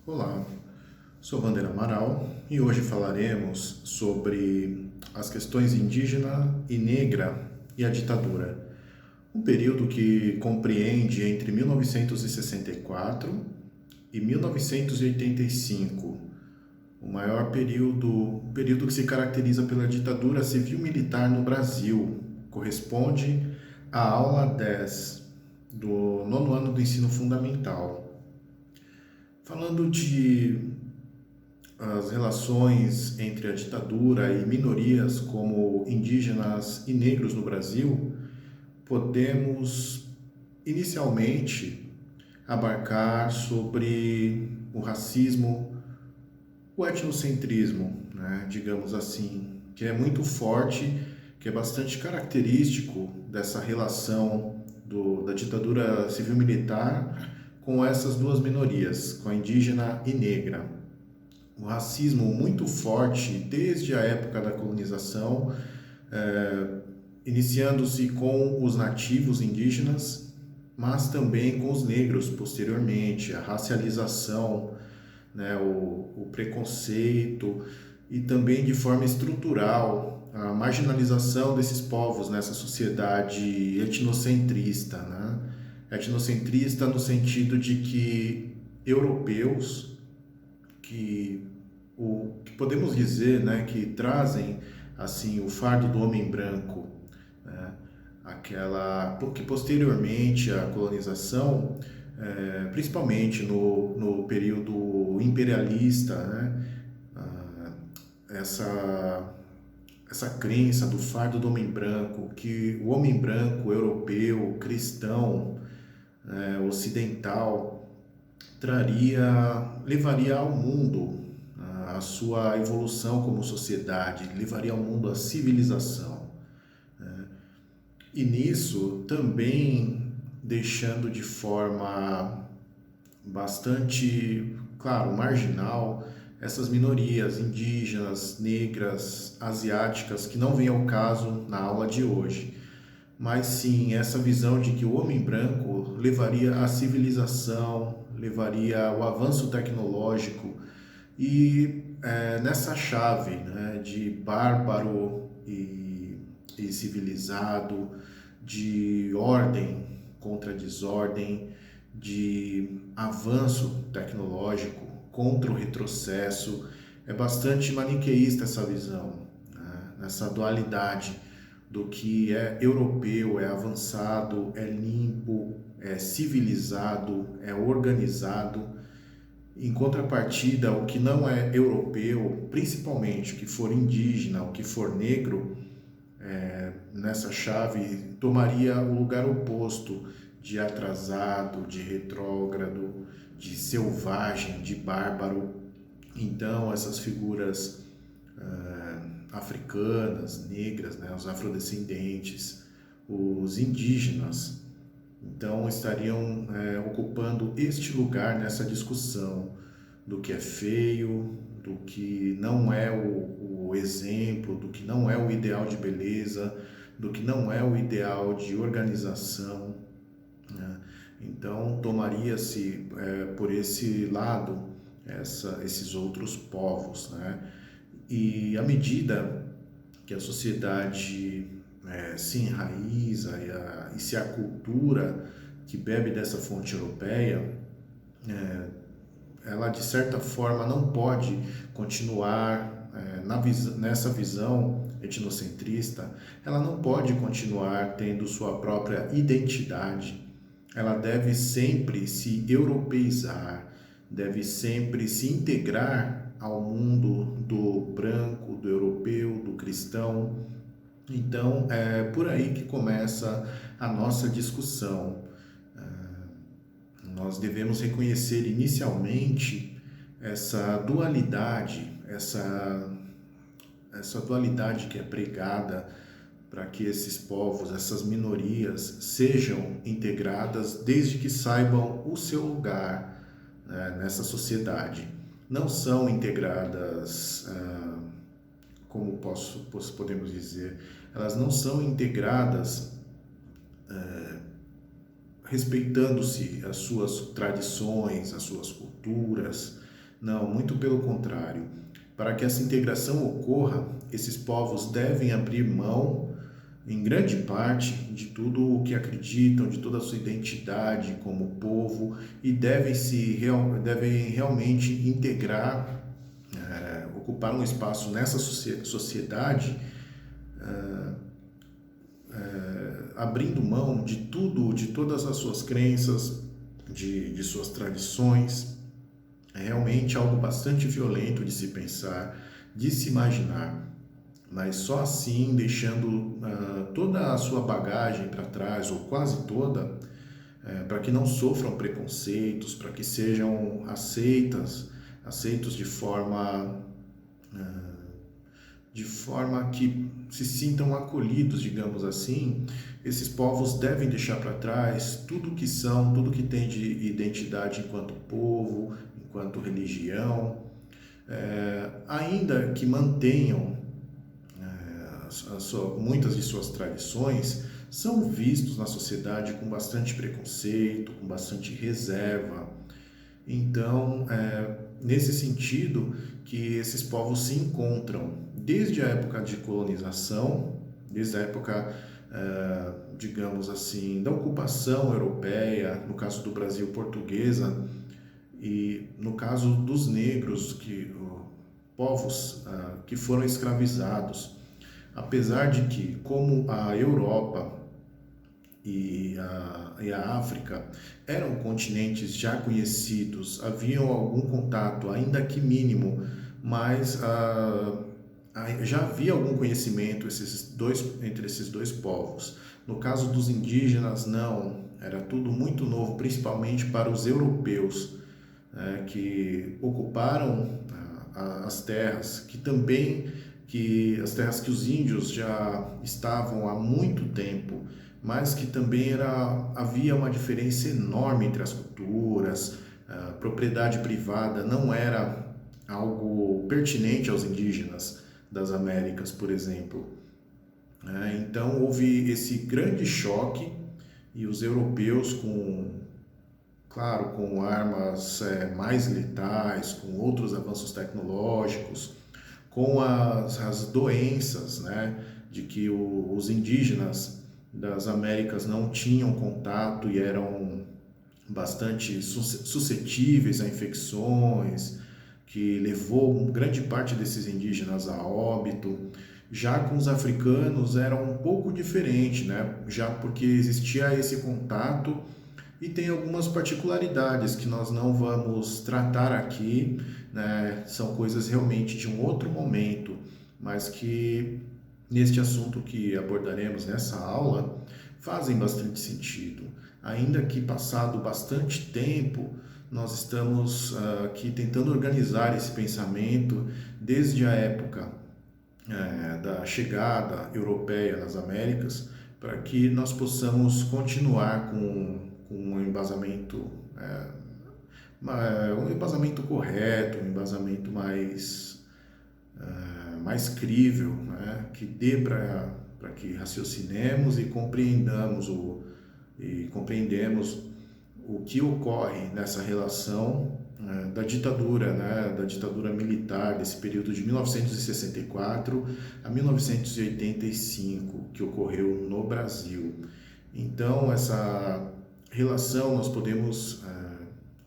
Olá, sou Vander Amaral e hoje falaremos sobre as questões indígena e negra e a ditadura. Um período que compreende entre 1964 e 1985, o maior período que se caracteriza pela ditadura civil-militar no Brasil. Corresponde à aula 10 do nono ano do ensino fundamental. Falando de as relações entre a ditadura e minorias como indígenas e negros no Brasil, podemos inicialmente abarcar sobre o racismo, o etnocentrismo, né, digamos assim, que é muito forte, que é bastante característico dessa relação da ditadura civil-militar com essas duas minorias, com a indígena e negra. O racismo muito forte desde a época da colonização, iniciando-se com os nativos indígenas, mas também com os negros posteriormente, a racialização, né, o preconceito e também de forma estrutural a marginalização desses povos nessa sociedade etnocentrista, né? Etnocentrista no sentido de que europeus que podemos dizer, né, que trazem assim o fardo do homem branco, né, aquela que posteriormente à colonização, principalmente no período imperialista, né, essa crença do fardo do homem branco, que o homem branco europeu, cristão, ocidental, levaria ao mundo a sua evolução como sociedade, levaria ao mundo a civilização. E nisso também deixando de forma bastante, claro, marginal essas minorias indígenas, negras, asiáticas, que não vem ao caso na aula de hoje. Mas sim essa visão de que o homem branco levaria a civilização, levaria o avanço tecnológico e nessa chave, né, de bárbaro e civilizado, de ordem contra desordem, de avanço tecnológico contra o retrocesso, é bastante maniqueísta essa visão, né, nessa dualidade do que é europeu, é avançado, é limpo, é civilizado, é organizado. Em contrapartida, o que não é europeu, principalmente o que for indígena, o que for negro, nessa chave tomaria o lugar oposto de atrasado, de retrógrado, de selvagem, de bárbaro. Então, essas figuras africanas, negras, né, os afrodescendentes, os indígenas, então estariam ocupando este lugar nessa discussão do que é feio, do que não é o exemplo, do que não é o ideal de beleza, do que não é o ideal de organização, né? Então tomaria-se por esse lado esses outros povos, né? E à medida que a sociedade se enraiza e se a cultura que bebe dessa fonte europeia, ela de certa forma não pode continuar nessa visão etnocentrista, ela não pode continuar tendo sua própria identidade, ela deve sempre se europeizar, deve sempre se integrar ao mundo do branco, do europeu, do cristão. Então, é por aí que começa a nossa discussão. Nós devemos reconhecer inicialmente essa dualidade, essa dualidade que é pregada para que esses povos, essas minorias, sejam integradas desde que saibam o seu lugar, né, nessa sociedade. Não são integradas, como podemos dizer, elas não são integradas respeitando-se as suas tradições, as suas culturas, Não, muito pelo contrário. Para que essa integração ocorra, esses povos devem abrir mão, em grande parte, de tudo o que acreditam, de toda a sua identidade como povo e devem realmente integrar, ocupar um espaço nessa sociedade, abrindo mão de tudo, de todas as suas crenças, de suas tradições. É realmente algo bastante violento de se pensar, de se imaginar, mas só assim, deixando toda a sua bagagem para trás, ou quase toda, para que não sofram preconceitos, para que sejam aceitos de forma que se sintam acolhidos, digamos assim. Esses povos devem deixar para trás tudo que são, tudo que tem de identidade enquanto povo, enquanto religião, ainda que mantenham muitas de suas tradições, são vistos na sociedade com bastante preconceito, com bastante reserva. Então, nesse sentido que esses povos se encontram desde a época de colonização, desde a época, digamos assim, da ocupação europeia, no caso do Brasil, portuguesa, e no caso dos negros, povos que foram escravizados. Apesar de que, como a Europa e a África eram continentes já conhecidos, haviam algum contato, ainda que mínimo, mas já havia algum conhecimento entre esses dois povos. No caso dos indígenas, não, era tudo muito novo, principalmente para os europeus, que ocuparam as terras, as terras que os índios já estavam há muito tempo, mas que também havia uma diferença enorme entre as culturas. A propriedade privada não era algo pertinente aos indígenas das Américas, por exemplo. Então houve esse grande choque e os europeus, claro, com armas mais letais, com outros avanços tecnológicos, com as doenças, né, de que os indígenas das Américas não tinham contato e eram bastante suscetíveis a infecções, que levou grande parte desses indígenas a óbito. Já com os africanos era um pouco diferente, né, já porque existia esse contato e tem algumas particularidades que nós não vamos tratar aqui, né? São coisas realmente de um outro momento, mas que neste assunto que abordaremos nessa aula fazem bastante sentido. Ainda que passado bastante tempo, nós estamos aqui tentando organizar esse pensamento desde a época da chegada europeia nas Américas, para que nós possamos continuar com um embasamento, um embasamento correto, um embasamento mais crível, né? Que dê para que raciocinemos e compreendamos o que ocorre nessa relação da ditadura, né? Da ditadura militar, desse período de 1964 a 1985, que ocorreu no Brasil. Então, essa relação nós podemos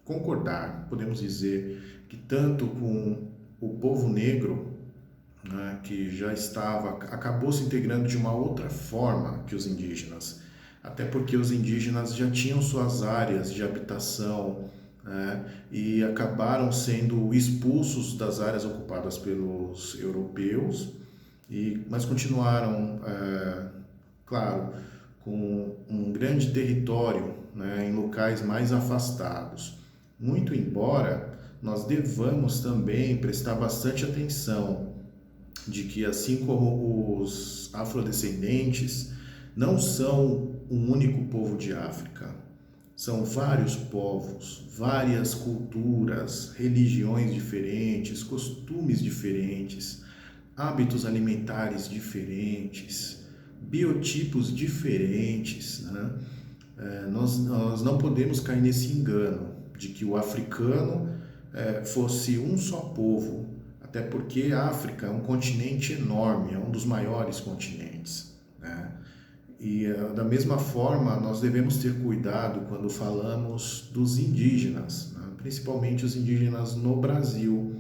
concordar, podemos dizer que tanto com o povo negro, né, que já acabou se integrando de uma outra forma que os indígenas, até porque os indígenas já tinham suas áreas de habitação, né, e acabaram sendo expulsos das áreas ocupadas pelos europeus, mas continuaram, claro, com um grande território, né, em locais mais afastados. Muito embora nós devamos também prestar bastante atenção de que, assim como os afrodescendentes não são um único povo de África, são vários povos, várias culturas, religiões diferentes, costumes diferentes, hábitos alimentares diferentes, biotipos diferentes, né? Nós não podemos cair nesse engano de que o africano fosse um só povo, até porque a África é um continente enorme, é um dos maiores continentes, né? E da mesma forma, nós devemos ter cuidado quando falamos dos indígenas, né? Principalmente os indígenas no Brasil.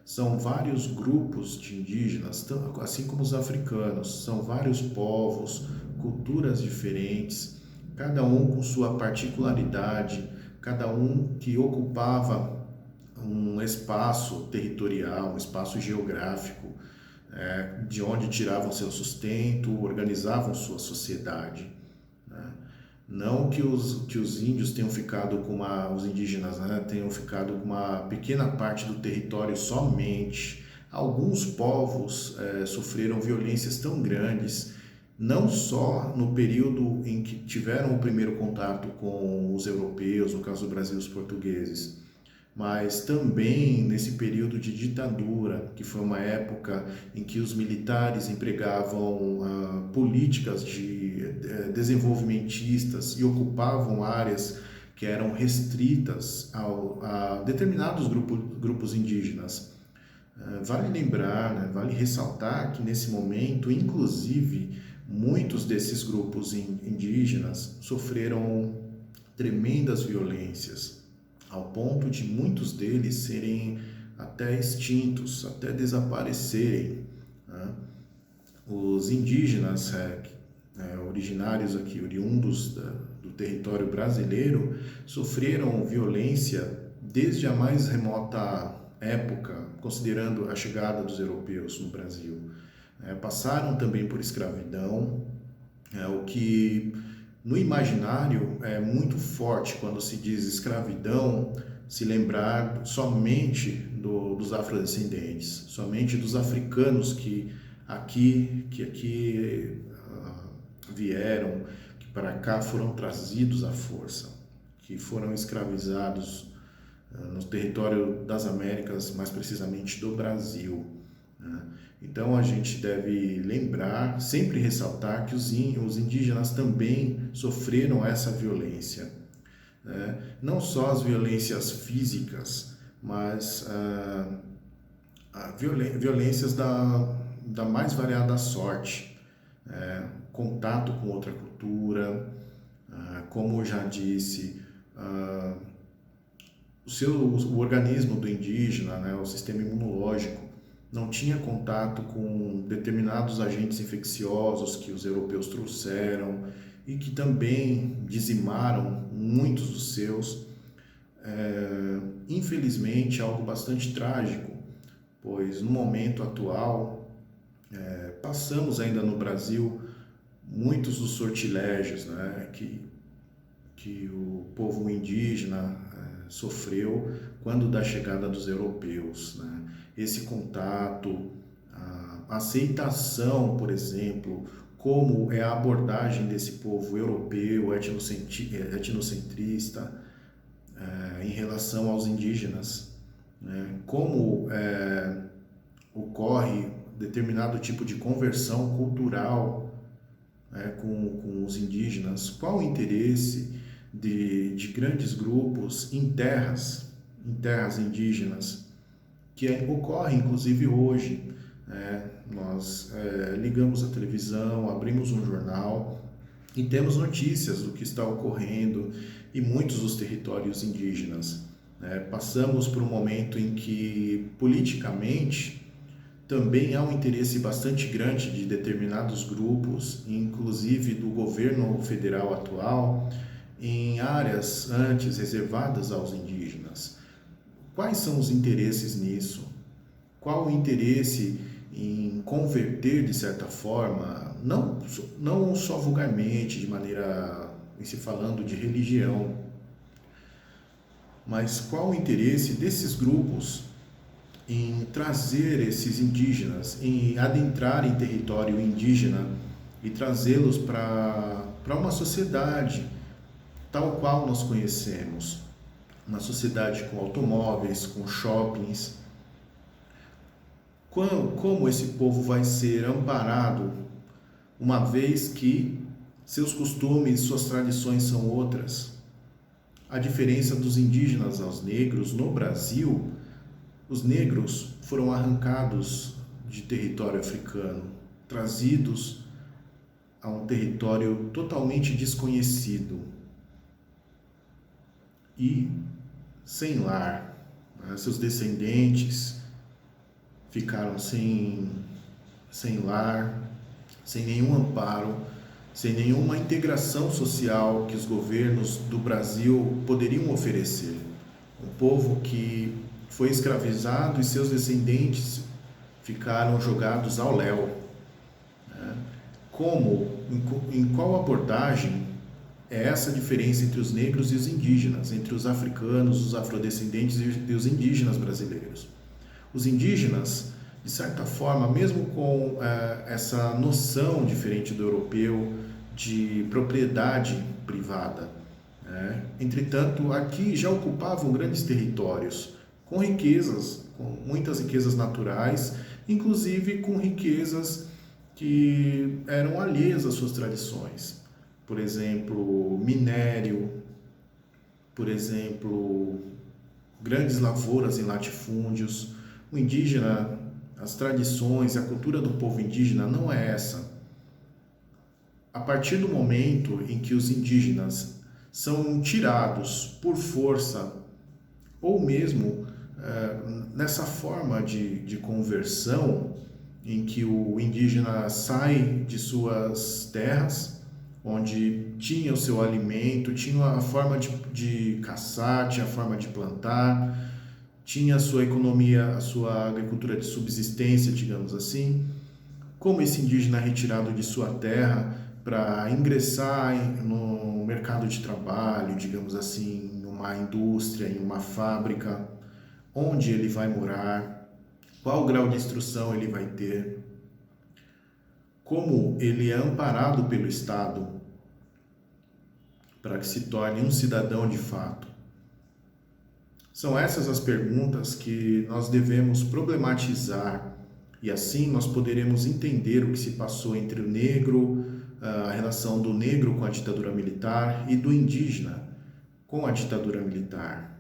São vários grupos de indígenas, assim como os africanos, são vários povos, culturas diferentes, cada um com sua particularidade, cada um que ocupava um espaço territorial, um espaço geográfico, de onde tiravam seu sustento, organizavam sua sociedade, né? Não que os índios tenham ficado os indígenas, né, tenham ficado com uma pequena parte do território somente. Alguns povos sofreram violências tão grandes, não só no período em que tiveram o primeiro contato com os europeus, no caso do Brasil, os portugueses, mas também nesse período de ditadura, que foi uma época em que os militares empregavam políticas desenvolvimentistas e ocupavam áreas que eram restritas a determinados grupos indígenas. Vale lembrar, né, vale ressaltar que nesse momento, inclusive, muitos desses grupos indígenas sofreram tremendas violências, ao ponto de muitos deles serem até extintos, até desaparecerem, né? Os indígenas originários aqui, oriundos do território brasileiro, sofreram violência desde a mais remota época, considerando a chegada dos europeus no Brasil. Passaram também por escravidão, o que no imaginário é muito forte quando se diz escravidão, se lembrar somente dos afrodescendentes, somente dos africanos que aqui vieram, que para cá foram trazidos à força, que foram escravizados no território das Américas, mais precisamente do Brasil, né? Então a gente deve lembrar, sempre ressaltar que os indígenas também sofreram essa violência, né? Não só as violências físicas, mas violências da mais variada sorte, contato com outra cultura, como eu já disse, o organismo do indígena, né, o sistema imunológico, não tinha contato com determinados agentes infecciosos que os europeus trouxeram e que também dizimaram muitos dos seus. Infelizmente, algo bastante trágico, pois no momento atual passamos ainda no Brasil muitos dos sortilégios, né, que o povo indígena sofreu quando da chegada dos europeus, né? Esse contato, a aceitação, por exemplo, como é a abordagem desse povo europeu, etnocentrista, em relação aos indígenas, né? Como ocorre determinado tipo de conversão cultural com os indígenas, qual o interesse de grandes grupos em terras indígenas, que ocorre inclusive hoje. Nós ligamos a televisão, abrimos um jornal e temos notícias do que está ocorrendo em muitos dos territórios indígenas. Passamos por um momento em que, politicamente, também há um interesse bastante grande de determinados grupos, inclusive do governo federal atual, em áreas antes reservadas aos indígenas. Quais são os interesses nisso? Qual o interesse em converter, de certa forma, não só vulgarmente, de maneira, em se falando de religião, mas qual o interesse desses grupos em trazer esses indígenas, em adentrar em território indígena e trazê-los para uma sociedade tal qual nós conhecemos, uma sociedade com automóveis, com shoppings? Como esse povo vai ser amparado, uma vez que seus costumes, suas tradições são outras? a diferença dos indígenas aos negros no Brasil, os negros foram arrancados de território africano, trazidos a um território totalmente desconhecido e sem lar. Seus descendentes ficaram sem lar, sem nenhum amparo, sem nenhuma integração social que os governos do Brasil poderiam oferecer. Um povo que foi escravizado e seus descendentes ficaram jogados ao léu. Em qual abordagem é essa diferença entre os negros e os indígenas, entre os africanos, os afrodescendentes e os indígenas brasileiros? Os indígenas, de certa forma, mesmo com essa noção diferente do europeu de propriedade privada, entretanto, aqui já ocupavam grandes territórios, com riquezas, com muitas riquezas naturais, inclusive com riquezas que eram alheias às suas tradições. Por exemplo, minério, por exemplo, grandes lavouras em latifúndios. O indígena, as tradições, a cultura do povo indígena não é essa. A partir do momento em que os indígenas são tirados por força, ou mesmo nessa forma de conversão, em que o indígena sai de suas terras, onde tinha o seu alimento, tinha a forma de caçar, tinha a forma de plantar, tinha a sua economia, a sua agricultura de subsistência, digamos assim. Como esse indígena é retirado de sua terra para ingressar no mercado de trabalho, digamos assim, em uma indústria, em uma fábrica, onde ele vai morar, qual grau de instrução ele vai ter, como ele é amparado pelo Estado para que se torne um cidadão de fato. São essas as perguntas que nós devemos problematizar e assim nós poderemos entender o que se passou entre o negro, a relação do negro com a ditadura militar e do indígena com a ditadura militar.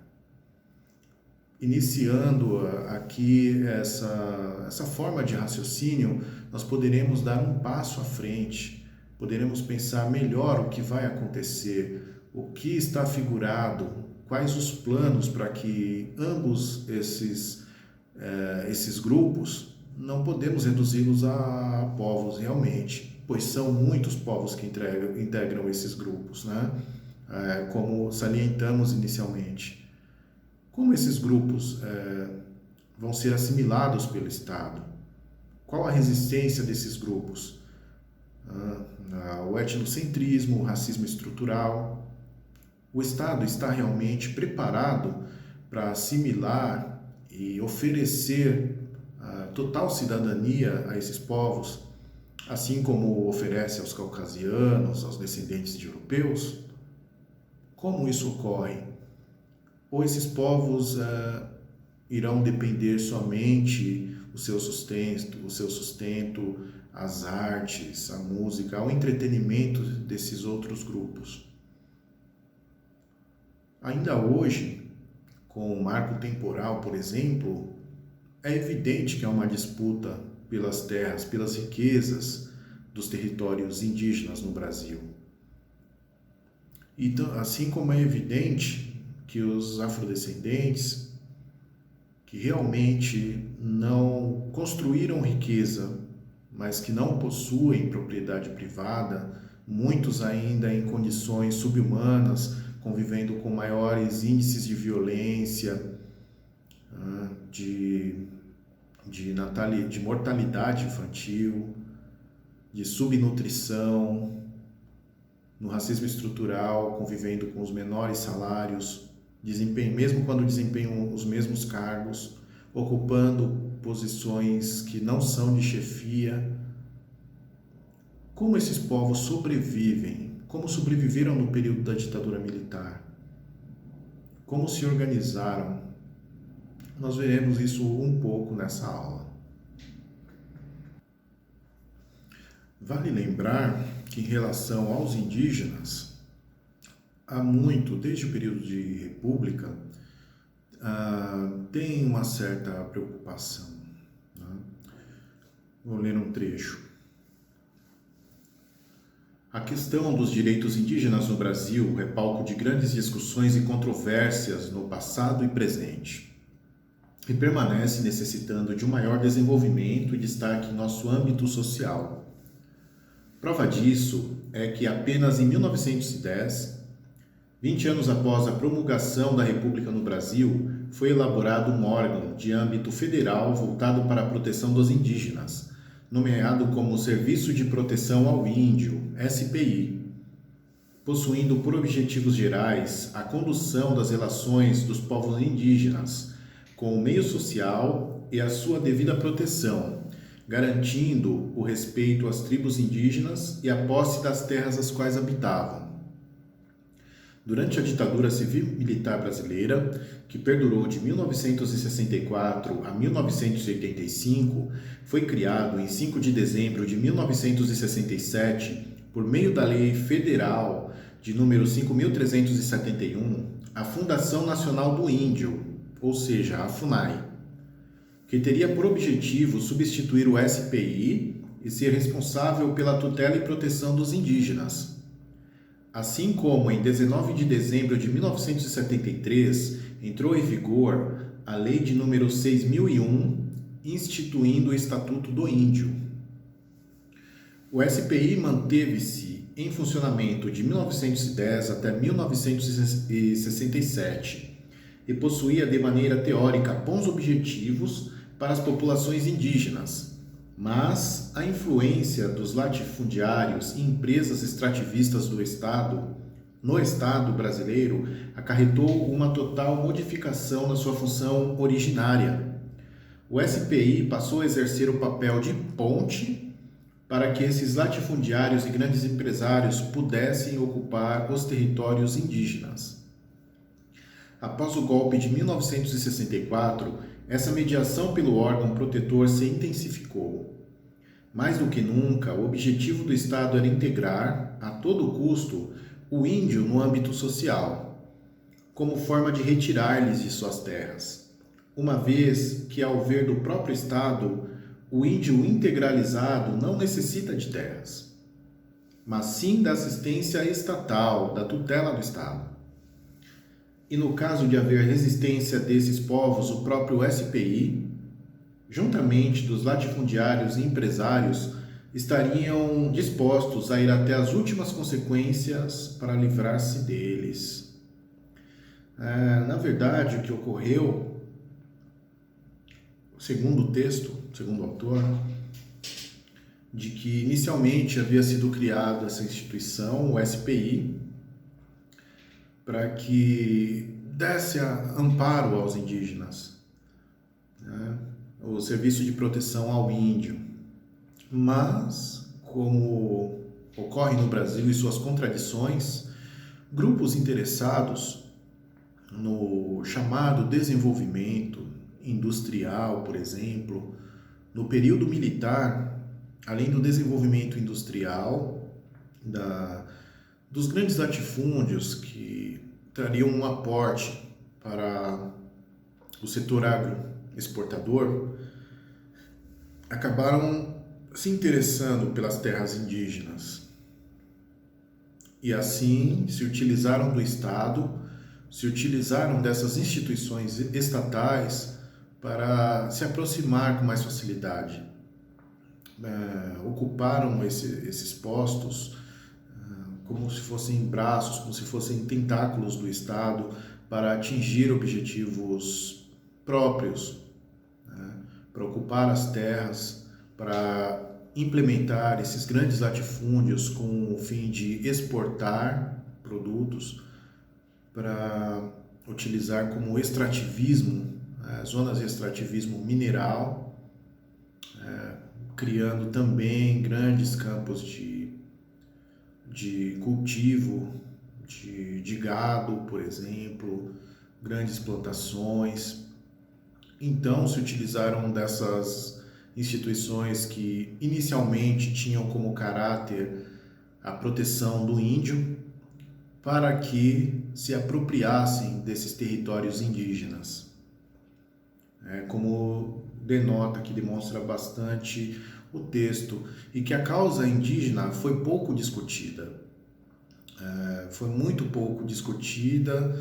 Iniciando aqui essa forma de raciocínio, nós poderemos dar um passo à frente, poderemos pensar melhor o que vai acontecer, o que está figurado, quais os planos para que ambos esses grupos, não podemos reduzi-los a povos realmente, pois são muitos povos que integram esses grupos, como salientamos inicialmente. Como esses grupos vão ser assimilados pelo Estado? Qual a resistência desses grupos? O etnocentrismo, o racismo estrutural. O Estado está realmente preparado para assimilar e oferecer total cidadania a esses povos, assim como oferece aos caucasianos, aos descendentes de europeus? Como isso ocorre? Ou esses povos irão depender somente o seu sustento, as artes, a música, o entretenimento desses outros grupos? Ainda hoje, com o marco temporal, por exemplo, é evidente que há uma disputa pelas terras, pelas riquezas dos territórios indígenas no Brasil. Então, assim como é evidente que os afrodescendentes, que realmente não construíram riqueza, mas que não possuem propriedade privada, muitos ainda em condições subhumanas, convivendo com maiores índices de violência, de mortalidade infantil, de subnutrição, no racismo estrutural, convivendo com os menores salários, mesmo quando desempenham os mesmos cargos, ocupando posições que não são de chefia. Como esses povos sobrevivem? Como sobreviveram no período da ditadura militar? Como se organizaram? Nós veremos isso um pouco nessa aula. Vale lembrar que, em relação aos indígenas, há muito, desde o período de República, tem uma certa preocupação, né? Vou ler um trecho. A questão dos direitos indígenas no Brasil é palco de grandes discussões e controvérsias no passado e presente, e permanece necessitando de um maior desenvolvimento e destaque em nosso âmbito social. Prova disso é que apenas em 1910, 20 anos após a promulgação da República no Brasil, foi elaborado um órgão de âmbito federal voltado para a proteção dos indígenas, nomeado como Serviço de Proteção ao Índio, SPI, possuindo por objetivos gerais a condução das relações dos povos indígenas com o meio social e a sua devida proteção, garantindo o respeito às tribos indígenas e a posse das terras as quais habitavam. Durante a ditadura civil-militar brasileira, que perdurou de 1964 a 1985, foi criado em 5 de dezembro de 1967, por meio da Lei Federal de número 5.371, a Fundação Nacional do Índio, ou seja, a FUNAI, que teria por objetivo substituir o SPI e ser responsável pela tutela e proteção dos indígenas. Assim como em 19 de dezembro de 1973 entrou em vigor a Lei de número 6.001, instituindo o Estatuto do Índio. O SPI manteve-se em funcionamento de 1910 até 1967 e possuía de maneira teórica bons objetivos para as populações indígenas, mas a influência dos latifundiários e empresas extrativistas do Estado, no Estado brasileiro, acarretou uma total modificação na sua função originária. O SPI passou a exercer o papel de ponte para que esses latifundiários e grandes empresários pudessem ocupar os territórios indígenas. Após o golpe de 1964, essa mediação pelo órgão protetor se intensificou. Mais do que nunca, o objetivo do Estado era integrar, a todo custo, o índio no âmbito social, como forma de retirar-lhes de suas terras, uma vez que, ao ver do próprio Estado, o índio integralizado não necessita de terras, mas sim da assistência estatal, da tutela do Estado. E no caso de haver resistência desses povos, o próprio SPI, juntamente dos latifundiários e empresários, estariam dispostos a ir até as últimas consequências para livrar-se deles. Na verdade, o que ocorreu, segundo o texto, segundo o autor, de que inicialmente havia sido criada essa instituição, o SPI, para que desse amparo aos indígenas, né? O Serviço de Proteção ao Índio. Mas, como ocorre no Brasil e suas contradições, grupos interessados no chamado desenvolvimento industrial, por exemplo, no período militar, além do desenvolvimento industrial, dos grandes latifúndios que trariam um aporte para o setor agroexportador, acabaram se interessando pelas terras indígenas e assim se utilizaram do Estado, se utilizaram dessas instituições estatais para se aproximar com mais facilidade. Ocuparam esses postos como se fossem braços, como se fossem tentáculos do Estado para atingir objetivos próprios, né? Para ocupar as terras, para implementar esses grandes latifúndios com o fim de exportar produtos, para utilizar como extrativismo, zonas de extrativismo mineral, criando também grandes campos de cultivo de gado, por exemplo, grandes plantações. Então, se utilizaram dessas instituições que inicialmente tinham como caráter a proteção do índio para que se apropriassem desses territórios indígenas. Como denota, que demonstra bastante o texto, e que a causa indígena foi pouco discutida. Foi muito pouco discutida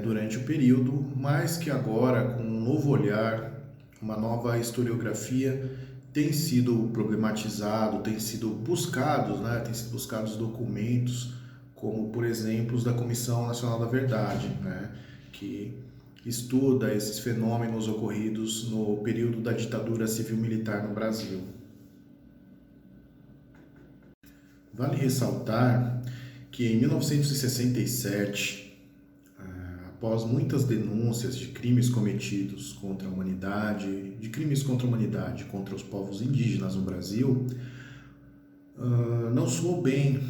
durante o período, mas que agora, com um novo olhar, uma nova historiografia, tem sido problematizado, tem sido buscados documentos, como, por exemplo, os da Comissão Nacional da Verdade, que estuda esses fenômenos ocorridos no período da ditadura civil-militar no Brasil. Vale ressaltar que em 1967, após muitas denúncias de crimes cometidos contra a humanidade, contra os povos indígenas no Brasil, não soou bem,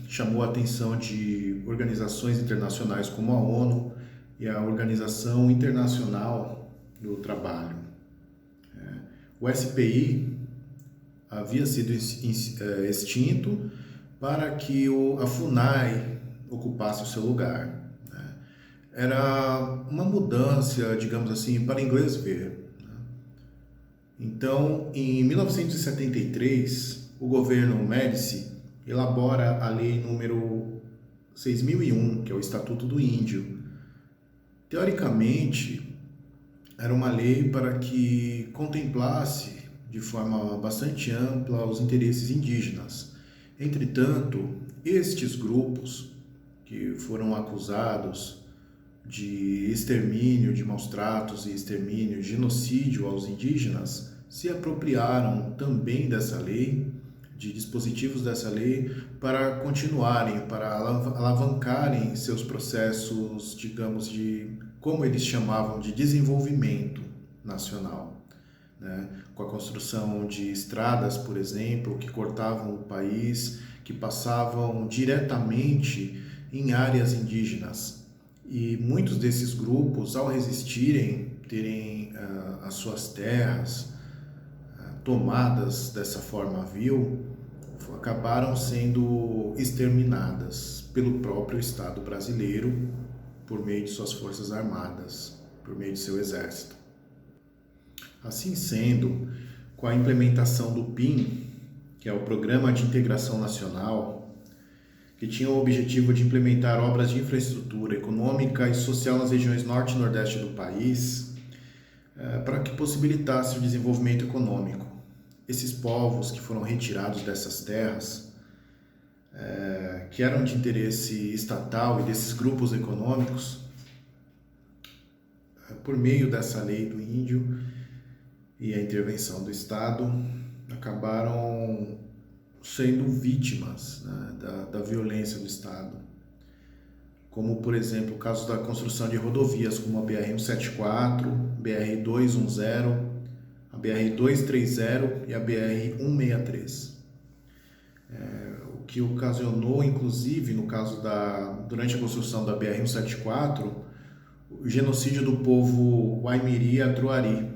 chamou a atenção de organizações internacionais como a ONU e a Organização Internacional do Trabalho. O SPI havia sido extinto para que a FUNAI ocupasse o seu lugar. Era uma mudança, digamos assim, para inglês ver. Então, em 1973, o governo Médici elabora a lei número 6001, que é o Estatuto do Índio. Teoricamente, era uma lei para que contemplasse de forma bastante ampla os interesses indígenas. Entretanto, estes grupos que foram acusados de extermínio, de maus tratos e extermínio, genocídio aos indígenas, se apropriaram também dessa lei, de dispositivos dessa lei, para continuarem, para alavancarem seus processos, digamos, como eles chamavam, de desenvolvimento nacional. Com a construção de estradas, por exemplo, que cortavam o país, que passavam diretamente em áreas indígenas. E muitos desses grupos, ao resistirem, terem as suas terras tomadas dessa forma vil, acabaram sendo exterminadas pelo próprio Estado brasileiro por meio de suas forças armadas, por meio de seu exército. Assim sendo, com a implementação do PIN, que é o Programa de Integração Nacional, que tinha o objetivo de implementar obras de infraestrutura econômica e social nas regiões norte e nordeste do país, para que possibilitasse o desenvolvimento econômico. Esses povos que foram retirados dessas terras, que eram de interesse estatal e desses grupos econômicos, por meio dessa lei do índio e a intervenção do Estado, acabaram sendo vítimas da violência do Estado. Como, por exemplo, o caso da construção de rodovias como a BR-174, BR-210, a BR-230 e a BR-163. O que ocasionou, inclusive, durante a construção da BR-174, o genocídio do povo Waimiri-Atruari,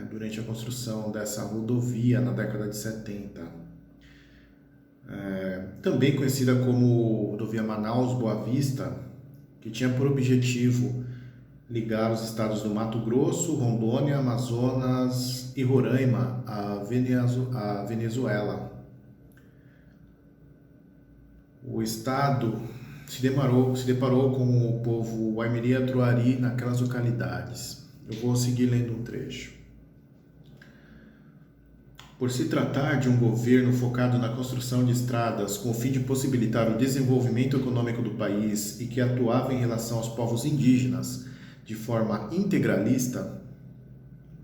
durante a construção dessa rodovia na década de 70. Também conhecida como rodovia Manaus-Boa Vista, que tinha por objetivo ligar os estados do Mato Grosso, Rondônia, Amazonas e Roraima à Venezuela. O estado se deparou com o povo Waimiri-Atruari naquelas localidades. Eu vou seguir lendo um trecho. Por se tratar de um governo focado na construção de estradas com o fim de possibilitar o desenvolvimento econômico do país e que atuava em relação aos povos indígenas de forma integralista,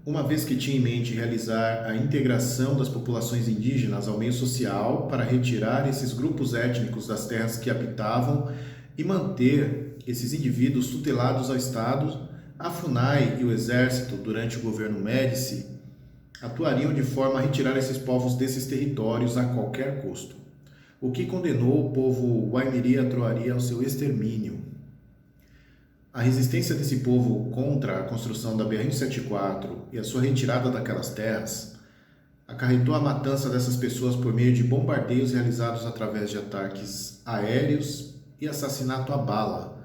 uma vez que tinha em mente realizar a integração das populações indígenas ao meio social para retirar esses grupos étnicos das terras que habitavam e manter esses indivíduos tutelados ao Estado, a FUNAI e o Exército, durante o governo Médici, atuariam de forma a retirar esses povos desses territórios a qualquer custo, o que condenou o povo Waimiri-Atruari ao seu extermínio. A resistência desse povo contra a construção da BR-174 e a sua retirada daquelas terras acarretou a matança dessas pessoas por meio de bombardeios realizados através de ataques aéreos e assassinato à bala,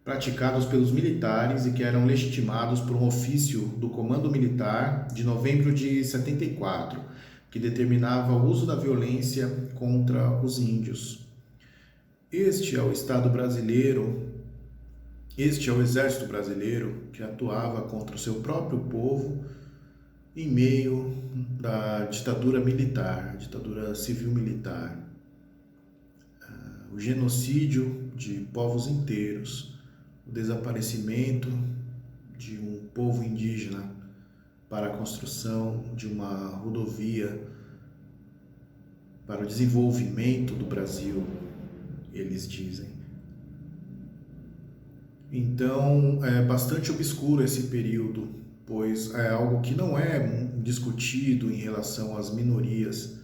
praticados pelos militares e que eram legitimados por um ofício do Comando Militar de novembro de 74, que determinava o uso da violência contra os índios. Este é o Estado brasileiro, este é o Exército Brasileiro que atuava contra o seu próprio povo em meio da ditadura militar, ditadura civil-militar, o genocídio de povos inteiros, o desaparecimento de um povo indígena para a construção de uma rodovia para o desenvolvimento do Brasil, eles dizem. Então, é bastante obscuro esse período, pois é algo que não é discutido em relação às minorias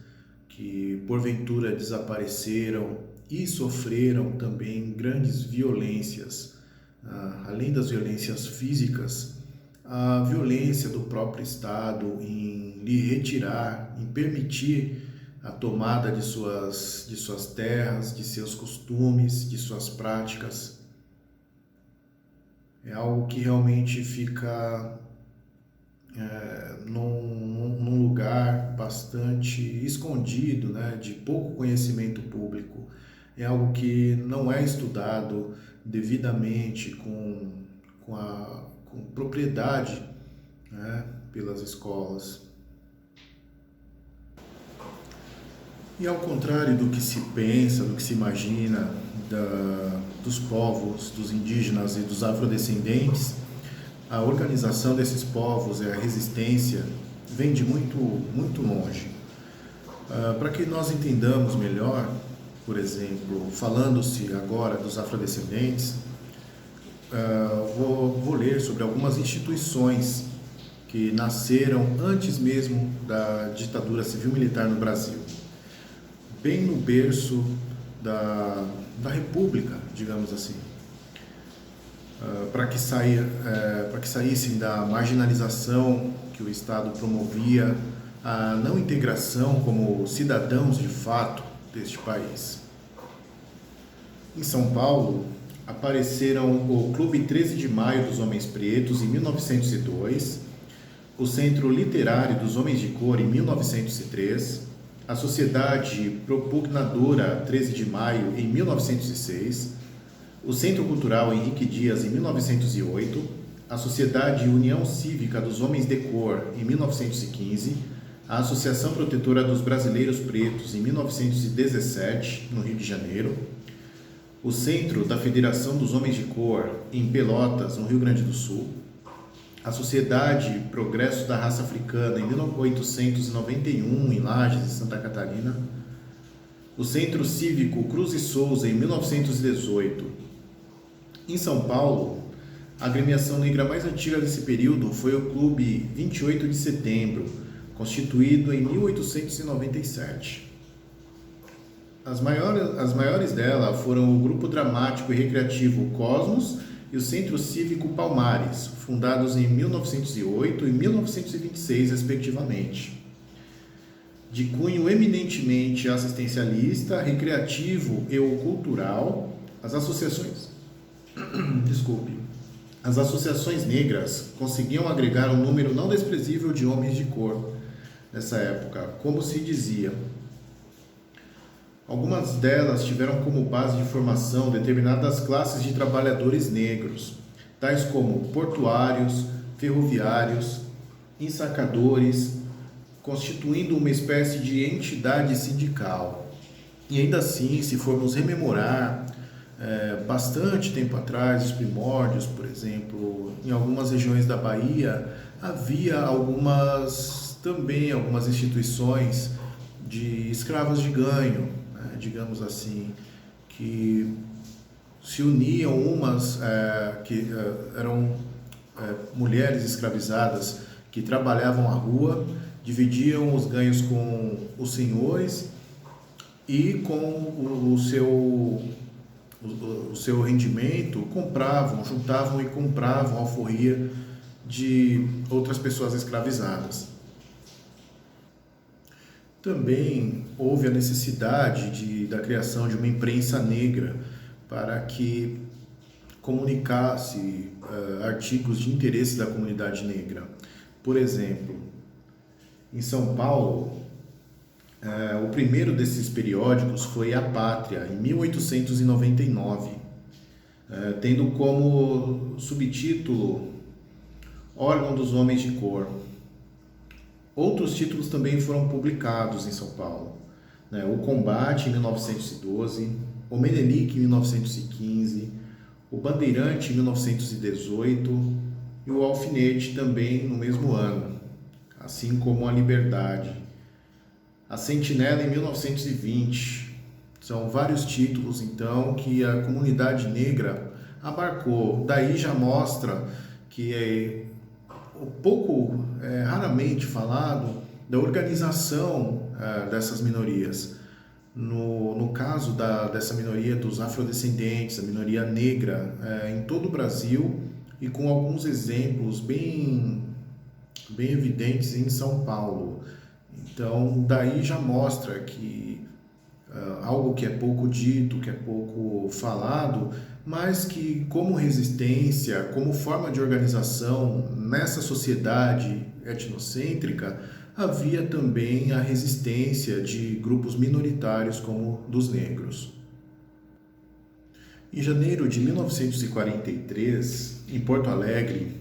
que porventura desapareceram e sofreram também grandes violências, além das violências físicas, a violência do próprio Estado em lhe retirar, em permitir a tomada de suas terras, de seus costumes, de suas práticas. É algo que realmente fica num lugar bastante escondido, né, de pouco conhecimento público. É algo que não é estudado devidamente com propriedade, né, pelas escolas. E ao contrário do que se pensa, do que se imagina dos povos, dos indígenas e dos afrodescendentes, a organização desses povos e a resistência vem de muito, muito longe. Para que nós entendamos melhor, por exemplo, falando-se agora dos afrodescendentes, vou ler sobre algumas instituições que nasceram antes mesmo da ditadura civil-militar no Brasil, bem no berço da República, digamos assim, para que saíssem da marginalização que o Estado promovia, a não integração como cidadãos de fato deste país. Em São Paulo, apareceram o Clube 13 de Maio dos Homens Pretos, em 1902, o Centro Literário dos Homens de Cor, em 1903, a Sociedade Propugnadora 13 de Maio, em 1906, o Centro Cultural Henrique Dias, em 1908, a Sociedade União Cívica dos Homens de Cor, em 1915, a Associação Protetora dos Brasileiros Pretos, em 1917, no Rio de Janeiro, o Centro da Federação dos Homens de Cor, em Pelotas, no Rio Grande do Sul, a Sociedade Progresso da Raça Africana, em 1891, em Lages, em Santa Catarina, o Centro Cívico Cruz e Souza, em 1918. Em São Paulo, a agremiação negra mais antiga desse período foi o Clube 28 de Setembro, constituído em 1897. As maiores dela foram o Grupo Dramático e Recreativo Cosmos e o Centro Cívico Palmares, fundados em 1908 e 1926, respectivamente. De cunho eminentemente assistencialista, recreativo e cultural, as associações negras conseguiam agregar um número não desprezível de homens de cor nessa época, como se dizia. Algumas delas tiveram como base de formação determinadas classes de trabalhadores negros, tais como portuários, ferroviários, ensacadores, constituindo uma espécie de entidade sindical. E ainda assim, se formos rememorar bastante tempo atrás, os primórdios, por exemplo, em algumas regiões da Bahia, havia algumas instituições de escravos de ganho, digamos assim, que se uniam, umas que eram mulheres escravizadas que trabalhavam à rua, dividiam os ganhos com os senhores e com o seu rendimento juntavam e compravam alforria de outras pessoas escravizadas. Também houve a necessidade da criação de uma imprensa negra para que comunicasse artigos de interesse da comunidade negra. Por exemplo, em São Paulo, o primeiro desses periódicos foi A Pátria, em 1899, tendo como subtítulo Órgão dos Homens de Cor. Outros títulos também foram publicados em São Paulo, né? O Combate, em 1912, o Menelik, em 1915, o Bandeirante, em 1918 e o Alfinete, também no mesmo ano, assim como a Liberdade. A Sentinela, em 1920. São vários títulos, então, que a comunidade negra abarcou. Daí já mostra que raramente falado da organização dessas minorias. No caso dessa minoria dos afrodescendentes, a minoria negra, em todo o Brasil, e com alguns exemplos bem evidentes em São Paulo. Então, daí já mostra que algo que é pouco dito, que é pouco falado, mas que como resistência, como forma de organização nessa sociedade etnocêntrica, havia também a resistência de grupos minoritários como dos negros. Em janeiro de 1943, em Porto Alegre,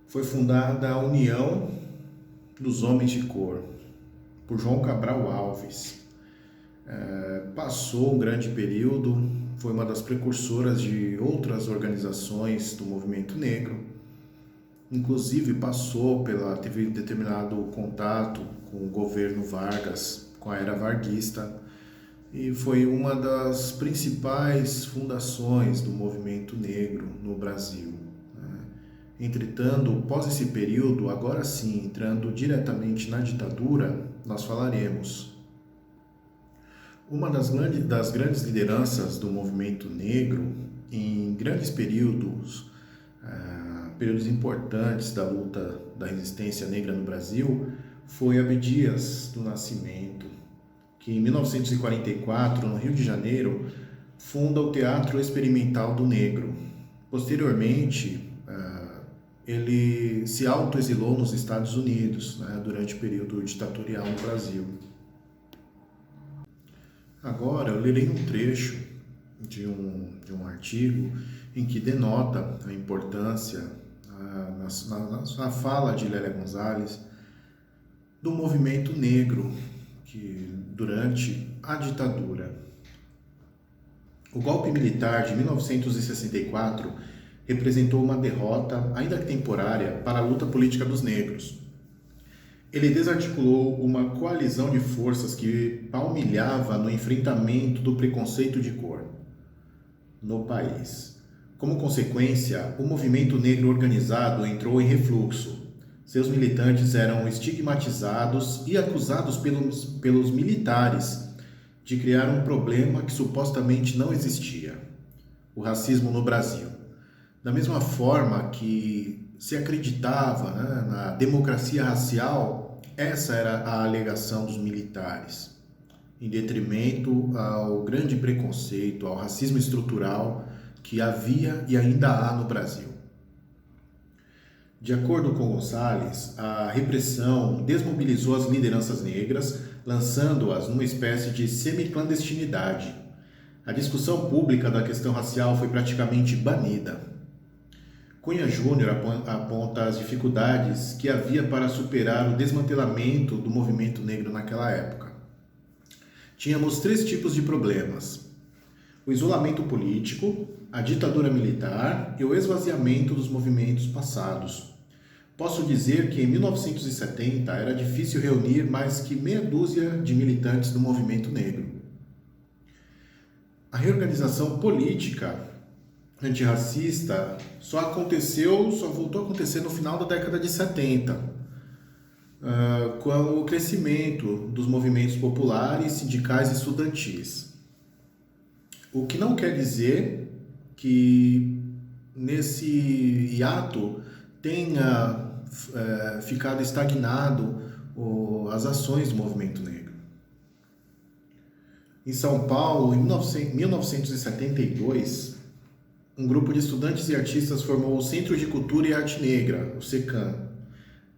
foi fundada a União dos Homens de Cor, por João Cabral Alves. Passou um grande período, foi uma das precursoras de outras organizações do movimento negro, inclusive teve determinado contato com o governo Vargas, com a era varguista, e foi uma das principais fundações do movimento negro no Brasil. Entretanto, após esse período, agora sim, entrando diretamente na ditadura, nós falaremos. Uma das grandes lideranças do movimento negro, em grandes períodos importantes da luta da resistência negra no Brasil, foi Abdias do Nascimento, que em 1944, no Rio de Janeiro, funda o Teatro Experimental do Negro. Posteriormente, ele se autoexilou nos Estados Unidos, durante o período ditatorial no Brasil. Agora eu lerei um trecho de um artigo em que denota a importância, na fala de Lélia Gonzalez, do movimento negro durante a ditadura. O golpe militar de 1964 representou uma derrota, ainda que temporária, para a luta política dos negros. Ele desarticulou uma coalizão de forças que palmilhava no enfrentamento do preconceito de cor no país. Como consequência, o movimento negro organizado entrou em refluxo. Seus militantes eram estigmatizados e acusados pelos militares de criar um problema que supostamente não existia: o racismo no Brasil. Da mesma forma que se acreditava na democracia racial, essa era a alegação dos militares, em detrimento ao grande preconceito, ao racismo estrutural que havia e ainda há no Brasil. De acordo com Gonzalez, a repressão desmobilizou as lideranças negras, lançando-as numa espécie de semi-clandestinidade. A discussão pública da questão racial foi praticamente banida. Cunha Júnior aponta as dificuldades que havia para superar o desmantelamento do movimento negro naquela época. Tínhamos 3 tipos de problemas: o isolamento político, a ditadura militar e o esvaziamento dos movimentos passados. Posso dizer que em 1970 era difícil reunir mais que meia dúzia de militantes do movimento negro. A reorganização política antirracista só voltou a acontecer no final da década de 70, com o crescimento dos movimentos populares, sindicais e estudantis. O que não quer dizer que nesse hiato tenha ficado estagnado as ações do movimento negro. Em São Paulo, em 1972, um grupo de estudantes e artistas formou o Centro de Cultura e Arte Negra, o CECAM.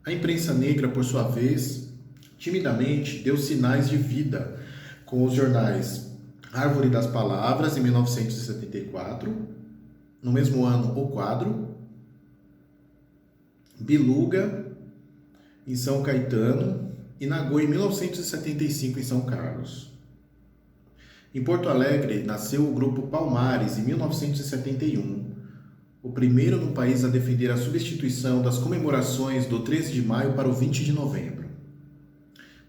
A imprensa negra, por sua vez, timidamente deu sinais de vida com os jornais Árvore das Palavras, em 1974, no mesmo ano, O Quadro, Biluga, em São Caetano, e Nagô, em 1975, em São Carlos. Em Porto Alegre, nasceu o grupo Palmares, em 1971, o primeiro no país a defender a substituição das comemorações do 13 de maio para o 20 de novembro.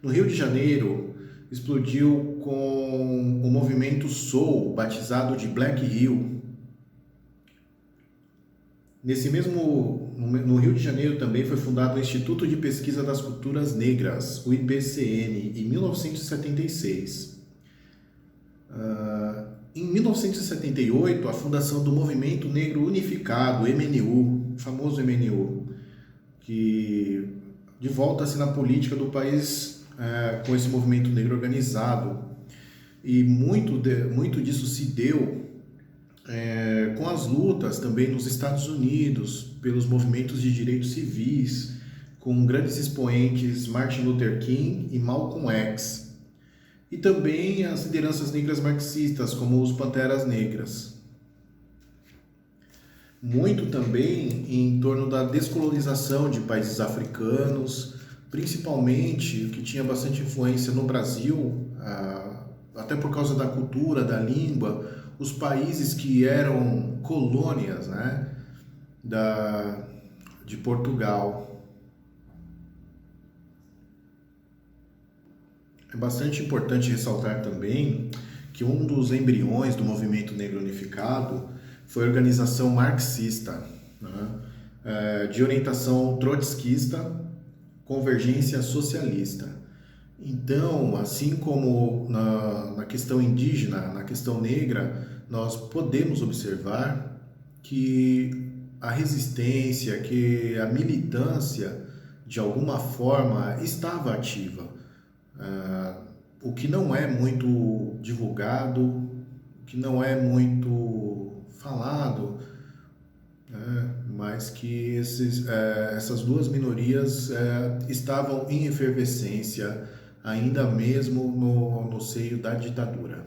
No Rio de Janeiro, explodiu com o movimento Soul, batizado de Black Rio. No Rio de Janeiro também foi fundado o Instituto de Pesquisa das Culturas Negras, o IPCN, em 1976. Em 1978, a fundação do Movimento Negro Unificado, MNU, o famoso MNU, que de volta-se na política do país com esse movimento negro organizado. E muito disso se deu com as lutas também nos Estados Unidos, pelos movimentos de direitos civis, com grandes expoentes Martin Luther King e Malcolm X. E também as lideranças negras marxistas, como os Panteras Negras. Muito também em torno da descolonização de países africanos, principalmente, que tinha bastante influência no Brasil, até por causa da cultura, da língua, os países que eram colônias, né, de Portugal. É bastante importante ressaltar também que um dos embriões do movimento negro unificado foi a organização marxista, né, de orientação trotskista, convergência socialista. Então, assim como na questão indígena, na questão negra, nós podemos observar que a resistência, que a militância, de alguma forma, estava ativa. O que não é muito divulgado, o que não é muito falado, mas que essas duas minorias estavam em efervescência, ainda mesmo no seio da ditadura.